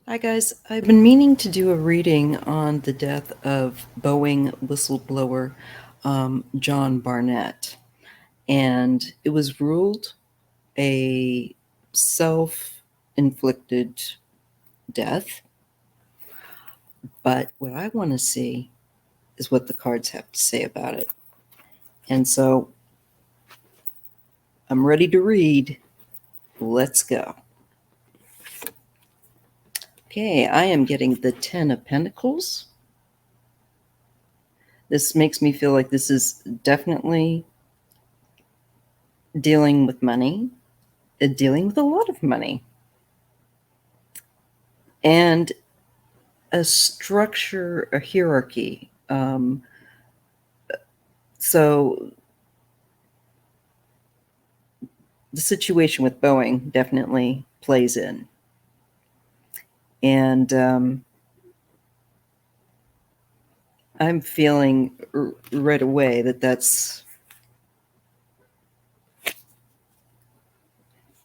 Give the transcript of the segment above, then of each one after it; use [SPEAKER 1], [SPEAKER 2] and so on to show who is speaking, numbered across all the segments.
[SPEAKER 1] Hi, guys. I've been meaning to do a reading on the death of Boeing whistleblower John Barnett. And it was ruled a self inflicted death. But what I want to see is what the cards have to say about it. And so I'm ready to read. Let's go. Okay, I am getting the 10 of Pentacles. This makes me feel like this is definitely dealing with money, dealing with a lot of money, and a structure, a hierarchy. So the situation with Boeing definitely plays in. And I'm feeling right away that that's...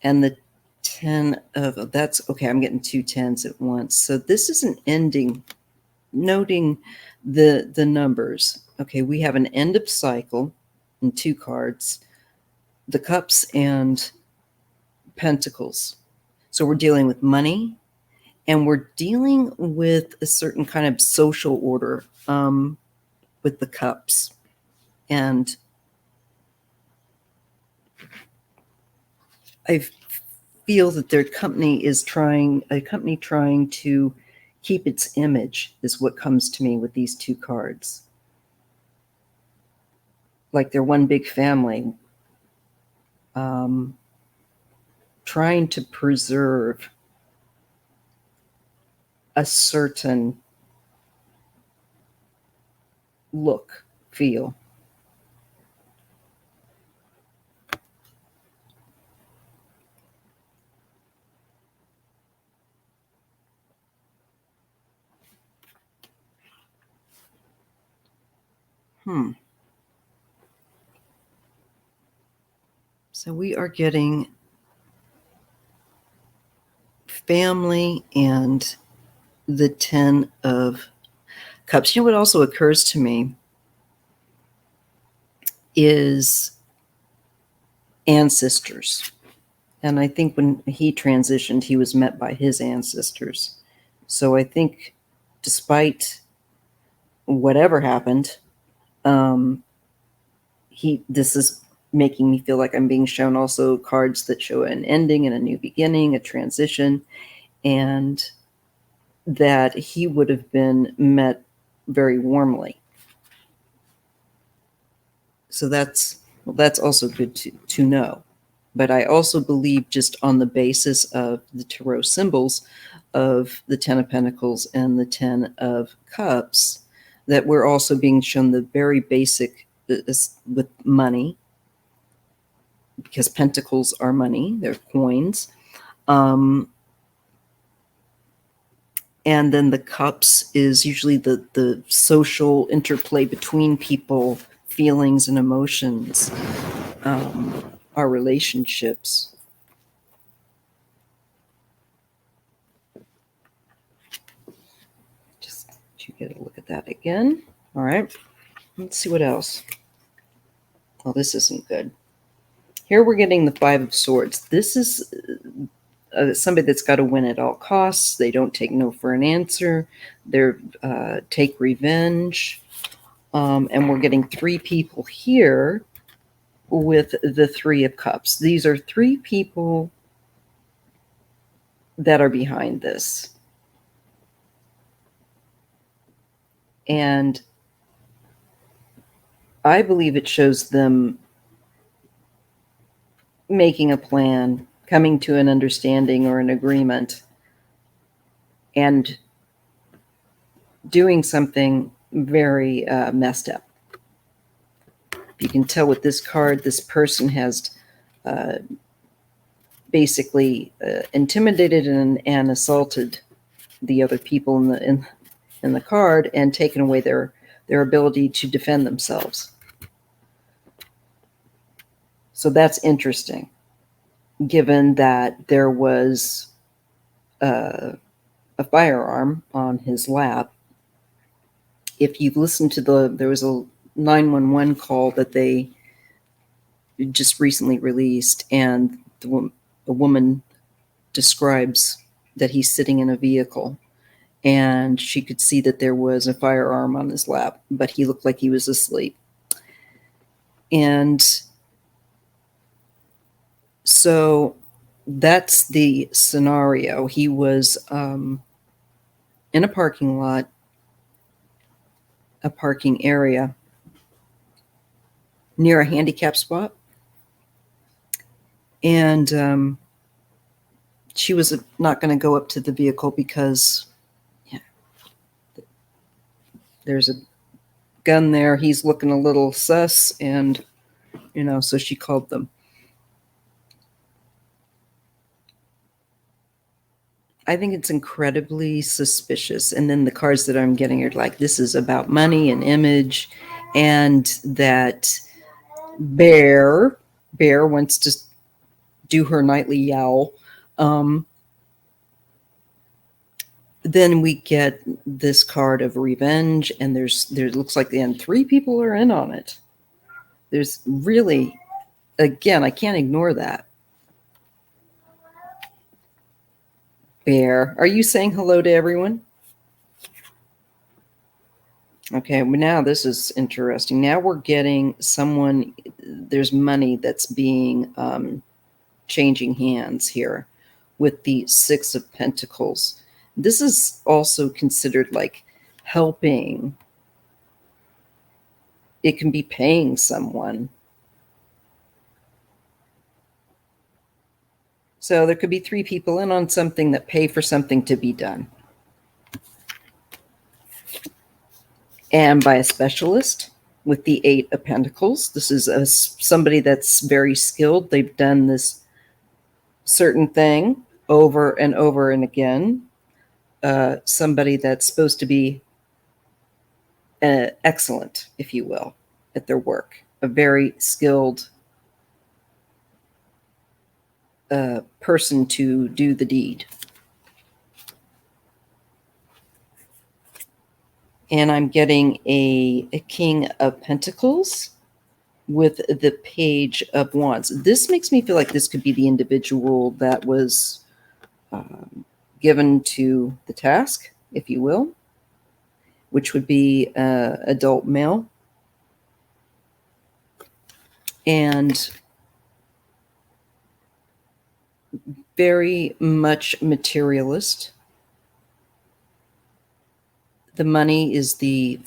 [SPEAKER 1] And the 10 of... That's okay. I'm getting two 10s at once. So this is an ending, noting the numbers. Okay, we have an end of cycle in two cards, the cups and pentacles. So we're dealing with money, and we're dealing with a certain kind of social order with the cups. And I feel that their company is trying to keep its image, is what comes to me with these two cards. Like they're one big family, trying to preserve a certain look, feel. So we are getting family and the 10 of Cups. You know what also occurs to me is ancestors. And I think when he transitioned, he was met by his ancestors. So I think despite whatever happened, this is making me feel like I'm being shown also cards that show an ending and a new beginning, a transition, and that he would have been met very warmly. So that's also good to know. But I also believe, just on the basis of the tarot symbols of the 10 of Pentacles and the 10 of Cups, that we're also being shown the very basic with money, because pentacles are money, they're coins. And then the cups is usually the social interplay between people, feelings and emotions, our relationships. Just to get a look at that again. All right, let's see what else. Oh, this isn't good. Here we're getting the 5 of Swords. This is somebody that's got to win at all costs. They don't take no for an answer. They're take revenge. And we're getting 3 people here with the 3 of Cups. These are 3 people that are behind this. And I believe it shows them making a plan, coming to an understanding or an agreement, and doing something very messed up. You can tell with this card, this person has basically intimidated and assaulted the other people in the card, and taken away their ability to defend themselves. So that's interesting, given that there was a firearm on his lap. If you've listened to there was a 911 call that they just recently released, and a woman describes that he's sitting in a vehicle, and she could see that there was a firearm on his lap, but he looked like he was asleep. And so that's the scenario. He was in a parking lot, a parking area near a handicap spot. And she was not going to go up to the vehicle because there's a gun there. He's looking a little sus, and, so she called them. I think it's incredibly suspicious. And then the cards that I'm getting are like, this is about money and image, and that Bear wants to do her nightly yowl. Then we get this card of revenge, and there looks like then 3 people are in on it. There's really, again, I can't ignore that. Bear, are you saying hello to everyone? Okay, well, now this is interesting. Now we're getting someone, there's money that's being changing hands here with the 6 of Pentacles. This is also considered like helping. It can be paying someone. So there could be 3 people in on something that pay for something to be done. And by a specialist with the 8 of Pentacles. This is somebody that's very skilled. They've done this certain thing over and over and again. Somebody that's supposed to be excellent, if you will, at their work. A very skilled person to do the deed. And I'm getting a King of Pentacles with the Page of Wands. This makes me feel like this could be the individual that was given to the task, if you will, which would be adult male. And very much materialist. The money is the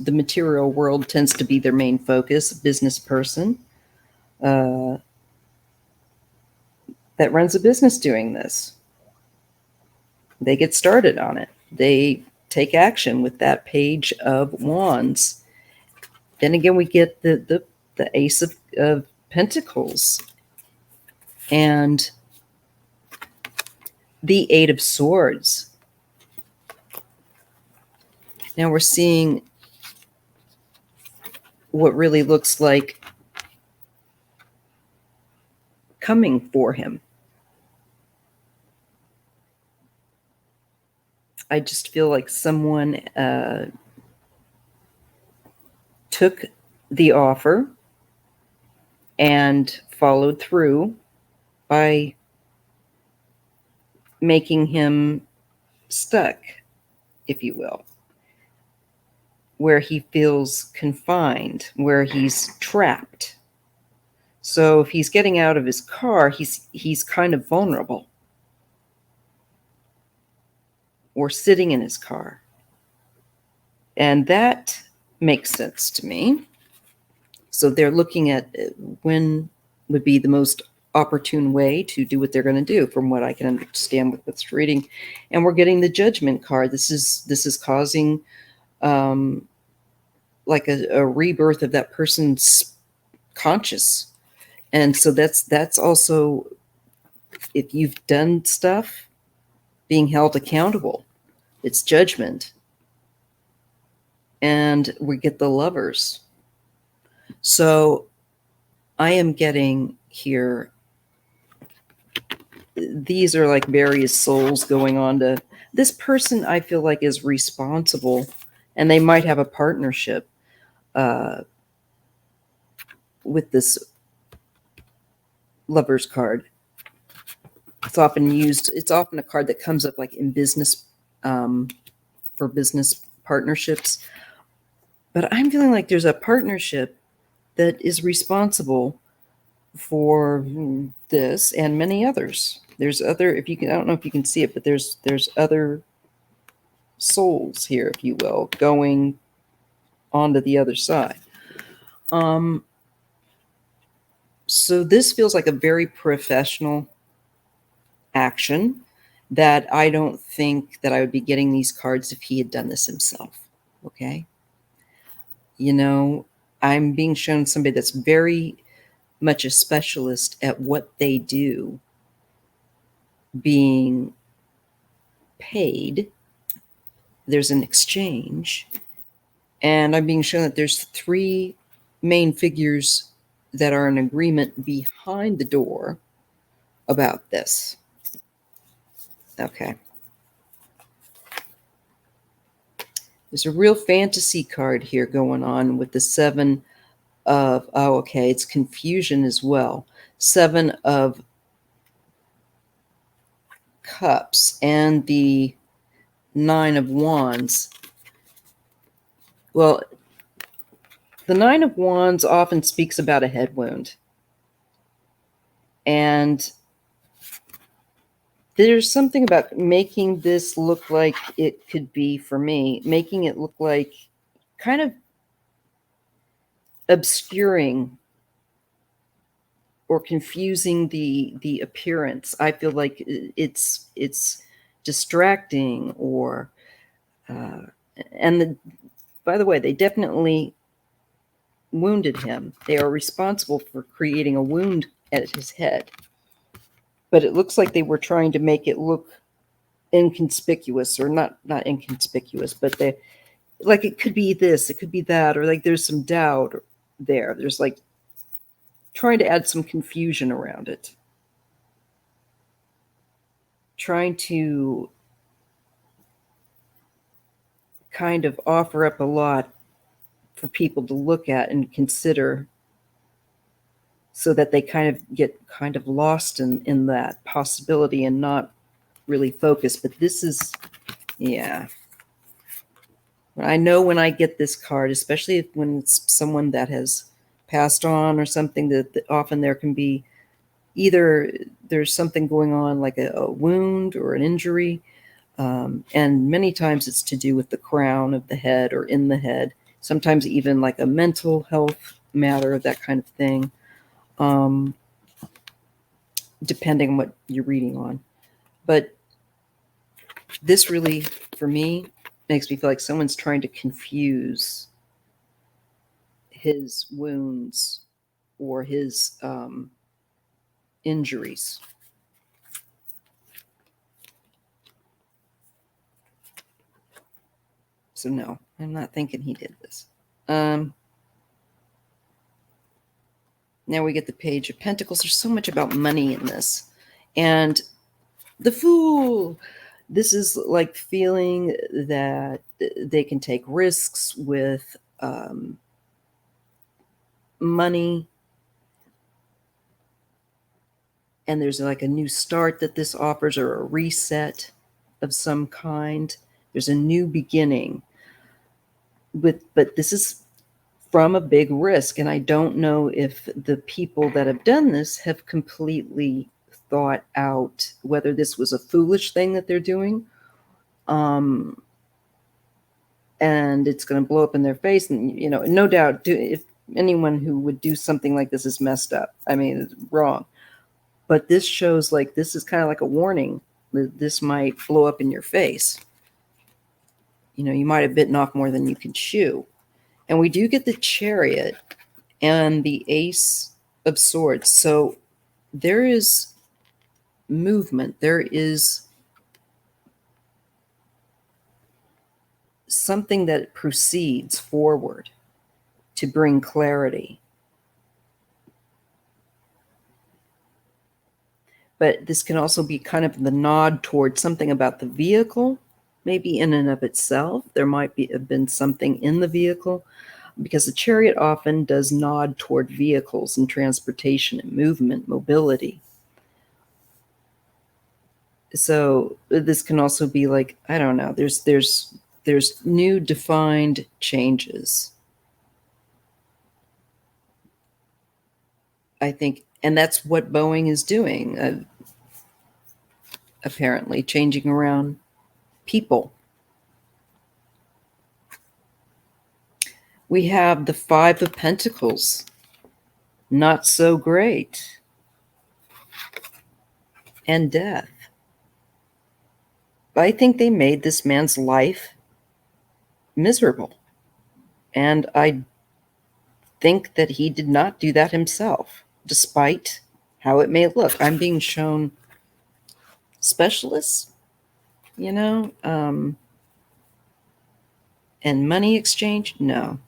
[SPEAKER 1] material world tends to be their main focus. Business person that runs a business doing this. They get started on it. They take action with that Page of Wands. Then again, we get the Ace of Pentacles and the 8 of Swords. Now we're seeing what really looks like coming for him. I just feel like someone took the offer and followed through by making him stuck, if you will, where he feels confined, where he's trapped. So if he's getting out of his car, he's kind of vulnerable. Or sitting in his car. And that makes sense to me. So they're looking at when would be the most opportune way to do what they're going to do, from what I can understand with what's reading. And we're getting the Judgment card. This is causing like a rebirth of that person's conscious. And so that's also, if you've done stuff, being held accountable. It's judgment. And we get the Lovers. So I am getting here these are like various souls going on to this person. I feel like is responsible, and they might have a partnership uh, with this Lover's card. It's often used. It's often a card that comes up like in business, for business partnerships. But I'm feeling like there's a partnership that is responsible for this and many others. There's other, if you can, I don't know if you can see it, but there's other souls here, if you will, going onto the other side. So this feels like a very professional action that I don't think that I would be getting these cards if he had done this himself. Okay. You know, I'm being shown somebody that's very much a specialist at what they do, being paid. There's an exchange, and I'm being shown that there's three main figures that are in agreement behind the door about this. Okay. There's a real fantasy card here going on with the seven of, oh, okay, it's confusion as well. Seven of cups and the nine of wands. Well, the nine of wands often speaks about a head wound. And there's something about making this look like it could be, for me, making it look like kind of obscuring or confusing the appearance. I feel like it's distracting, or and by the way, they definitely wounded him. They are responsible for creating a wound at his head. But it looks like they were trying to make it look inconspicuous, or not inconspicuous, but they, like, it could be this, it could be that, or like there's some doubt there. There's like trying to add some confusion around it. Trying to kind of offer up a lot for people to look at and consider, so that they kind of get kind of lost in that possibility and not really focus. But this is, yeah. I know when I get this card, especially when it's someone that has passed on or something, that often there can be either there's something going on like a wound or an injury. And many times it's to do with the crown of the head or in the head. Sometimes even like a mental health matter, that kind of thing. Depending on what you're reading on. But this really, for me, makes me feel like someone's trying to confuse his wounds or his injuries. So no, I'm not thinking he did this. Now we get the Page of Pentacles. There's so much about money in this. And the Fool. This is like feeling that they can take risks with money. And there's like a new start that this offers, or a reset of some kind. There's a new beginning. But this is from a big risk. And I don't know if the people that have done this have completely thought out whether this was a foolish thing that they're doing, and it's going to blow up in their face. And, you know, no doubt, if anyone who would do something like this is messed up. I mean, it's wrong. But this shows like this is kind of like a warning that this might blow up in your face. You know, you might have bitten off more than you can chew. And we do get the Chariot and the Ace of Swords. So there is movement. There is something that proceeds forward to bring clarity. But this can also be kind of the nod towards something about the vehicle, maybe in and of itself. There might have been something in the vehicle, because the chariot often does nod toward vehicles and transportation and movement, mobility. So this can also be like, I don't know, there's new defined changes, I think, and that's what Boeing is doing, apparently changing around people. We have the Five of Pentacles, not so great, and death. I think they made this man's life miserable, and I think that he did not do that himself, despite how it may look. I'm being shown specialists, you know, and money exchange. No.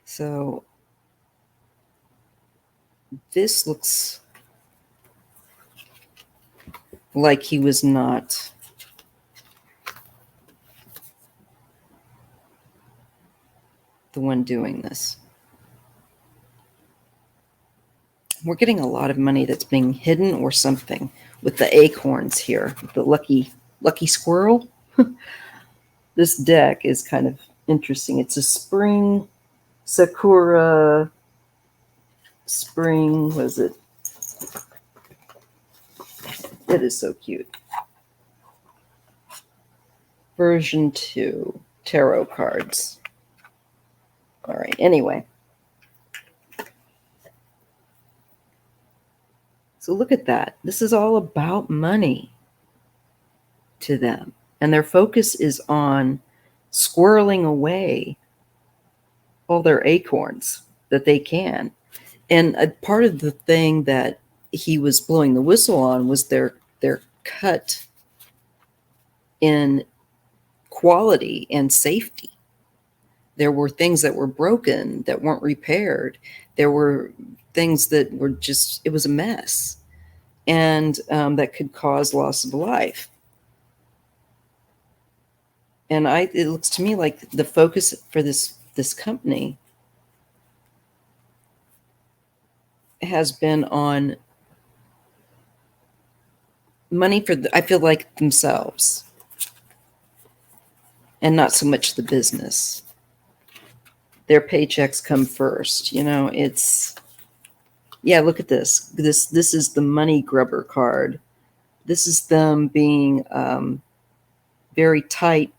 [SPEAKER 1] So this looks like he was not the one doing this. We're getting a lot of money that's being hidden or something with the acorns here, the lucky squirrel. This deck is kind of interesting. It's a spring sakura spring. Was it? It is so cute. Version 2 tarot cards. All right. Anyway. So look at that. This is all about money to them. And their focus is on squirreling away all their acorns that they can. And a part of the thing that he was blowing the whistle on was their cut in quality and safety. There were things that were broken that weren't repaired. There were things that were just, it was a mess. And that could cause loss of life. And it looks to me like the focus for this company has been on money for I feel like themselves, and not so much the business. Their paychecks come first. You know, it's, yeah, look at this. This is the money grubber card. This is them being very tight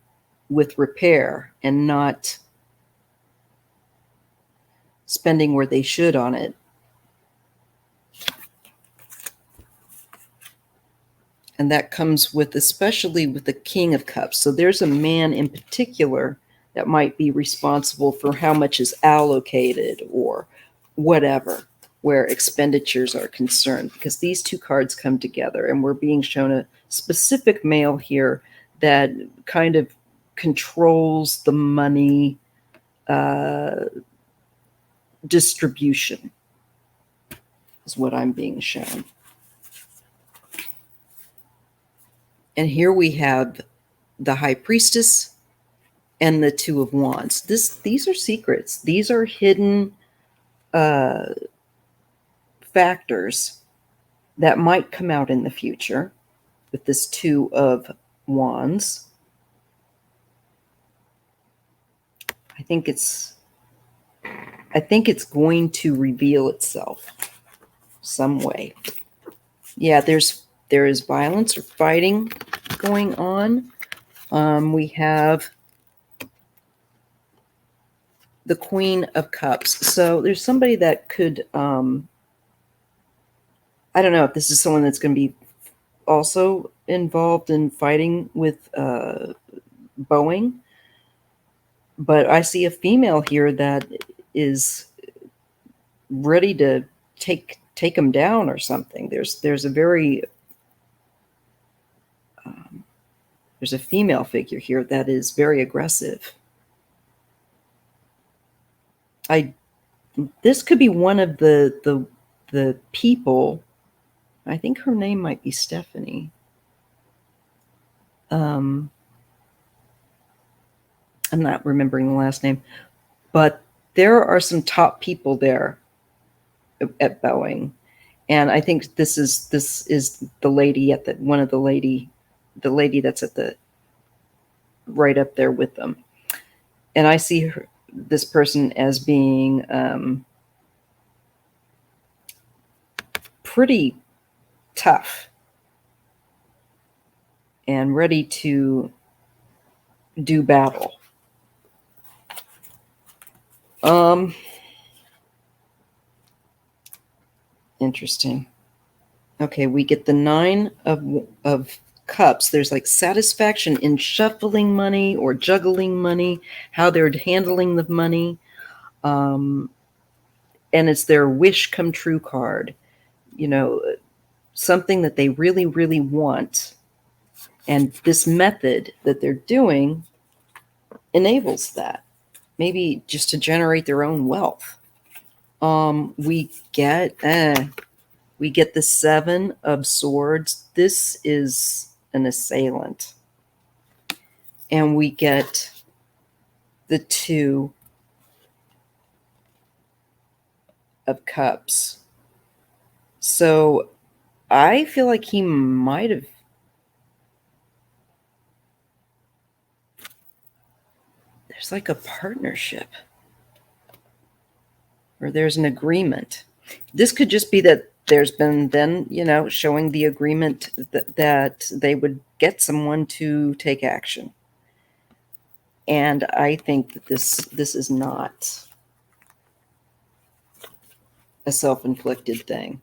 [SPEAKER 1] with repair and not spending where they should on it. And that comes with, especially with the King of Cups. So there's a man in particular that might be responsible for how much is allocated or whatever, where expenditures are concerned, because these two cards come together, and we're being shown a specific male here that kind of controls the money distribution, is what I'm being shown. And here we have the High Priestess and the Two of Wands. These are secrets. These are hidden factors that might come out in the future with this Two of Wands. I think it's going to reveal itself some way. Yeah, there is violence or fighting going on. We have the Queen of Cups. So there's somebody that could, I don't know if this is someone that's going to be also involved in fighting with Boeing, but I see a female here that is ready to take them down or something. There's a very there's a female figure here that is very aggressive. I This could be one of the people. I think her name might be Stephanie. I'm not remembering the last name, but there are some top people there at Boeing, and I think this is the lady at the lady that's at the right up there with them, and I see this person as being pretty tough and ready to do battle. Interesting. Okay, we get the nine of cups. There's like satisfaction in shuffling money or juggling money, how they're handling the money. And it's their wish come true card, you know, something that they really, really want. And this method that they're doing enables that, maybe just to generate their own wealth. We get the Seven of Swords. This is an assailant. And we get the Two of Cups. So I feel like he might have. There's like a partnership, or there's an agreement. This could just be that there's been then, showing the agreement that they would get someone to take action. And I think that this is not a self-inflicted thing.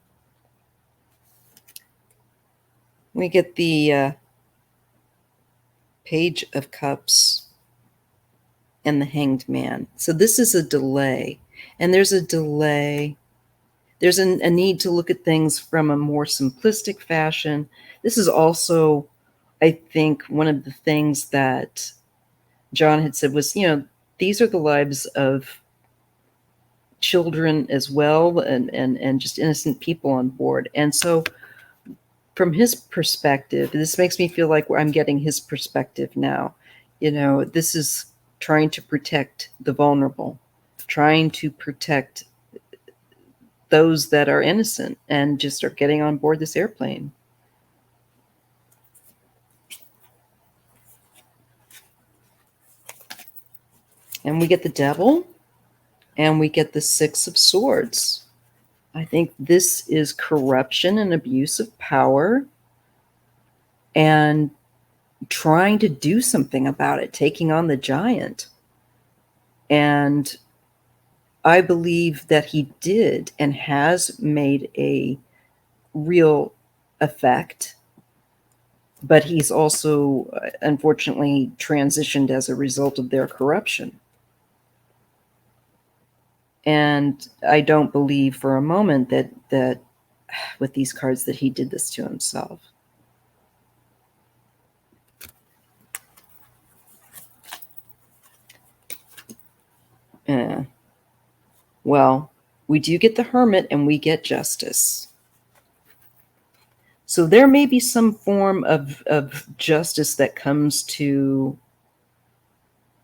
[SPEAKER 1] We get the Page of Cups and the Hanged Man. So this is a delay. And there's a delay. There's a need to look at things from a more simplistic fashion. This is also, I think, one of the things that John had said was, these are the lives of children as well, and just innocent people on board. And so from his perspective, this makes me feel like I'm getting his perspective now. This is trying to protect the vulnerable, trying to protect those that are innocent and just are getting on board this airplane. And we get the Devil, and we get the Six of Swords. I think this is corruption and abuse of power and trying to do something about it, taking on the giant. And I believe that he did and has made a real effect, but he's also, unfortunately, transitioned as a result of their corruption. And I don't believe for a moment that with these cards that he did this to himself. Well, we do get the Hermit and we get Justice. So there may be some form of justice that comes to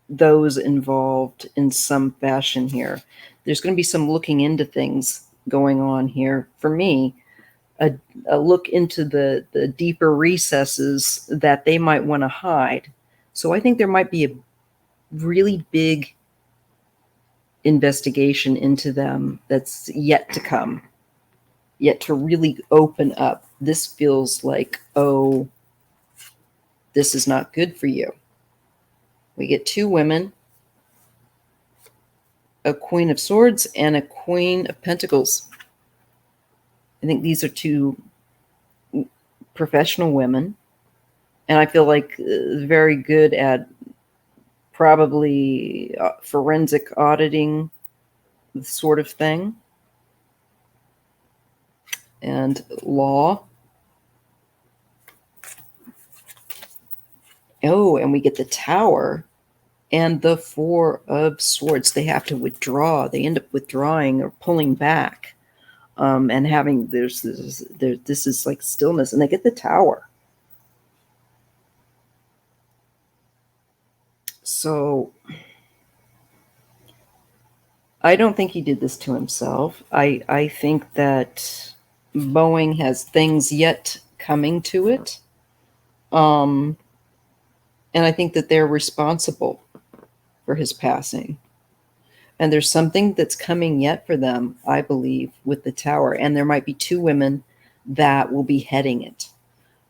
[SPEAKER 1] those involved in some fashion here. There's going to be some looking into things going on here. For me, a look into the deeper recesses that they might want to hide. So I think there might be a really big investigation into them that's yet to come, yet to really open up. This feels like, oh, this is not good for you. We get two women, a Queen of Swords and a Queen of Pentacles. I think these are two professional women, and I feel like very good at probably forensic auditing sort of thing, and law. Oh, and we get the Tower. And the Four of Swords, they have to withdraw. They end up withdrawing or pulling back, and having this is like stillness. And they get the Tower. So I don't think he did this to himself. I think that Boeing has things yet coming to it. And I think that they're responsible for his passing. And there's something that's coming yet for them, I believe, with the Tower. And there might be two women that will be heading it,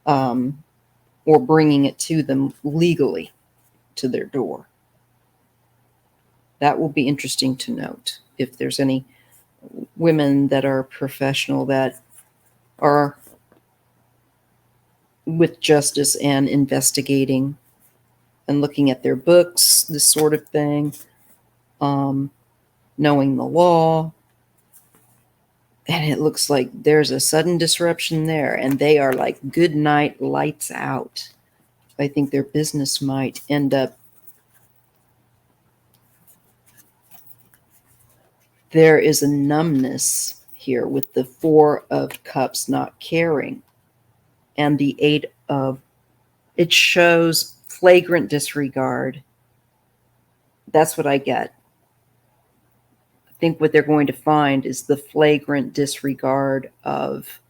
[SPEAKER 1] or bringing it to them legally to their door. That will be interesting to note. If there's any women that are professional that are with justice and investigating and looking at their books, this sort of thing, knowing the law. And it looks like there's a sudden disruption there, and they are like, good night, lights out. I think their business might end up. There is a numbness here with the Four of Cups not caring, and the Eight of. It shows flagrant disregard. That's what I get. I think what they're going to find is the flagrant disregard of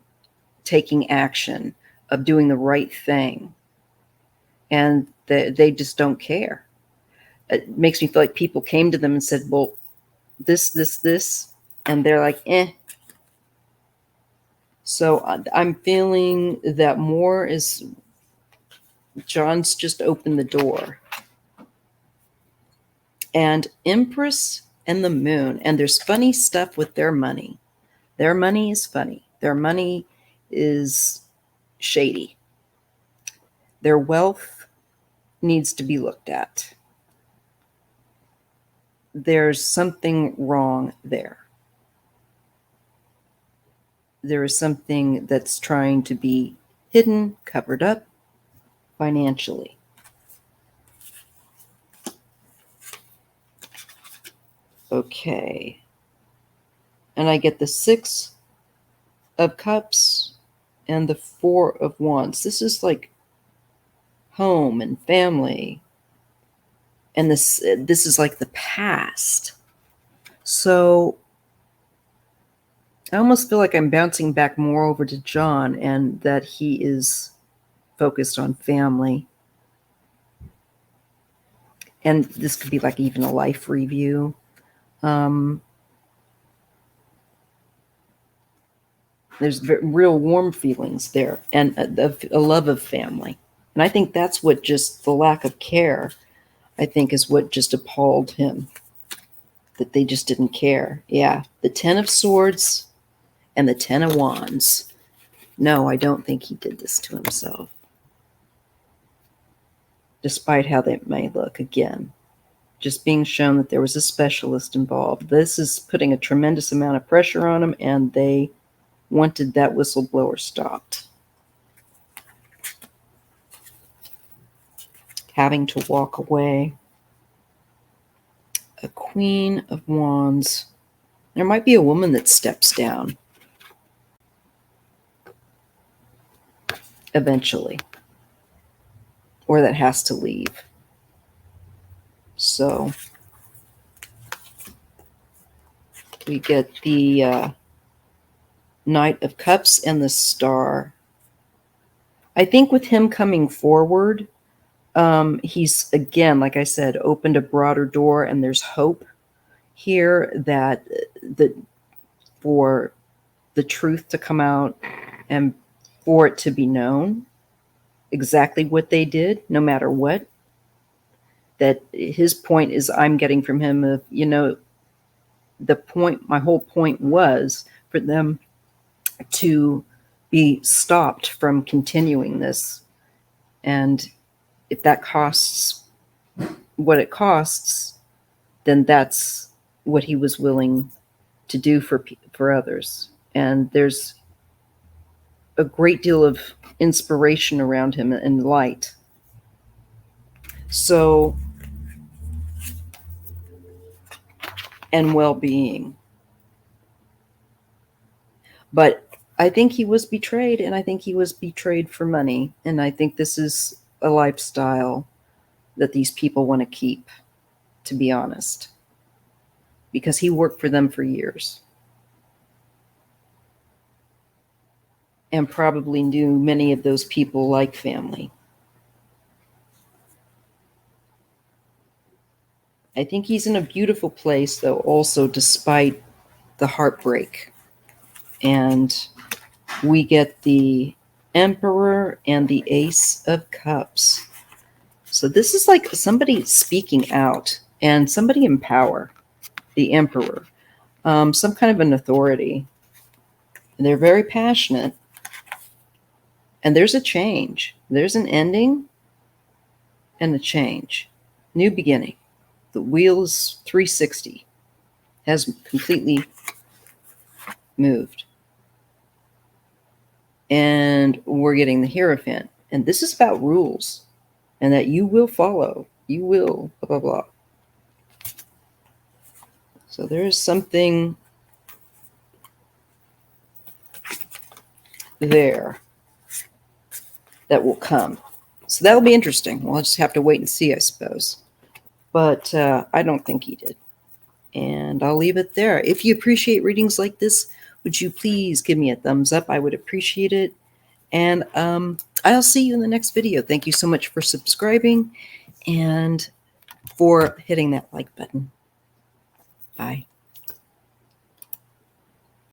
[SPEAKER 1] taking action, of doing the right thing. And they just don't care. It makes me feel like people came to them and said, well, this. And they're like, eh. So I'm feeling that more is John's just opened the door. And Empress and the Moon. And there's funny stuff with their money. Their money is funny. Their money is shady. Their wealth needs to be looked at. There's something wrong there. There is something that's trying to be hidden, covered up financially. Okay. And I get the Six of Cups and the Four of Wands. This is like home and family. And this is like the past. So I almost feel like I'm bouncing back more over to John, and that he is focused on family. And this could be like even a life review. There's real warm feelings there, and a love of family. And I think that's what just the lack of care, I think, is what just appalled him. That they just didn't care. Yeah, the Ten of Swords and the Ten of Wands. No, I don't think he did this to himself. Despite how they may look, again, just being shown that there was a specialist involved. This is putting a tremendous amount of pressure on him, and they wanted that whistleblower stopped. Having to walk away. A Queen of Wands. There might be a woman that steps down eventually, or that has to leave. So we get the Knight of Cups and the Star. I think with him coming forward, he's, again, like I said, opened a broader door, and there's hope here that for the truth to come out and for it to be known exactly what they did, no matter what. That his point is, I'm getting from him of, the point, my whole point was for them to be stopped from continuing this. And if that costs what it costs, then that's what he was willing to do for others. And there's a great deal of inspiration around him and light. So and well-being. But I think he was betrayed, and I think he was betrayed for money. And I think this is a lifestyle that these people want to keep, to be honest, because he worked for them for years and probably knew many of those people like family. I think he's in a beautiful place, though, also, despite the heartbreak. And we get the Emperor and the Ace of Cups. So this is like somebody speaking out and somebody in power, the Emperor, some kind of an authority. And they're very passionate. And there's a change. There's an ending and a change. New beginning. The wheel is 360, has completely moved. And we're getting the Hierophant. And this is about rules and that you will follow. You will, blah, blah, blah. So there is something there that will come. So that'll be interesting. We'll just have to wait and see, I suppose. But I don't think he did. And I'll leave it there. If you appreciate readings like this, would you please give me a thumbs up? I would appreciate it. And I'll see you in the next video. Thank you so much for subscribing and for hitting that like button. Bye.